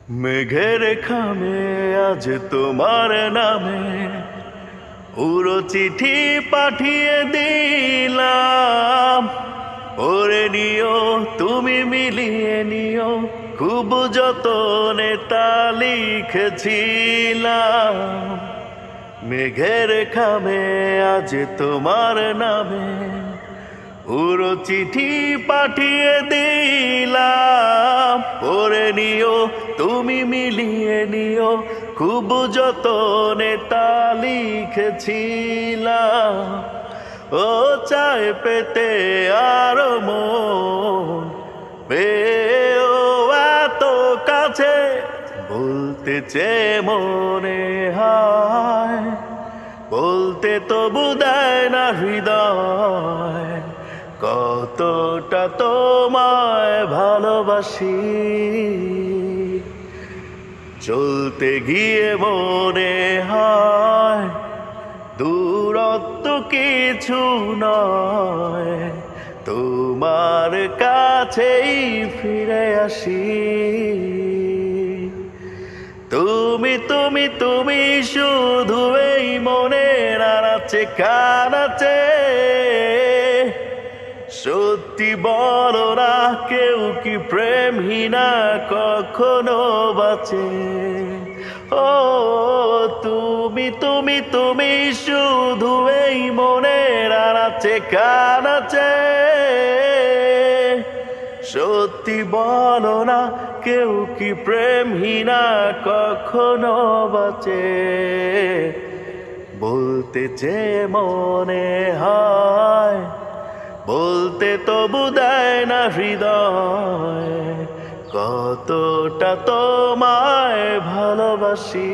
মেঘের খামে আজ তোমার নামে পুরো চিঠি পাঠিয়ে দিলাম। পড়ে নিও তুমি মিলিয়ে নিও, খুব যতনে তা লিখেছিলাম। মেঘের খামে আজ তোমার নামে পুরো চিঠি পাঠিয়ে দিলাম। পড়ে নিও তুমি মিলিয়ে নিও, খুব যতনে তা লিখেছিলাম। ও চায় পেতে আরো মন পেও এত কাছে, বলতে চেয়ে মনে হয়, বলতে তবু দেয় না হৃদয়, কতটা তোমায় ভালোবাসি। চলতে গিয়ে মনে হয় দূরত্ব কিছু নয়, তোমার কাছেই ফিরে আসি। তুমি তুমি তুমি শুধু এই মনের আনাচে কানাচে, সত্যি বলো না কেউ কি প্রেমহীনা কখনো বাঁচে? ও তুমি তুমি তুমি শুধু এই মনের আনাচে কানাচে, সত্যি বলো না কেউ কি প্রেমহীনা কখনো বাঁচে? বলতে চেয়ে মনে হয়, বলতে তবু দেয় না হৃদয়, কতটা তোমায় ভালোবাসি।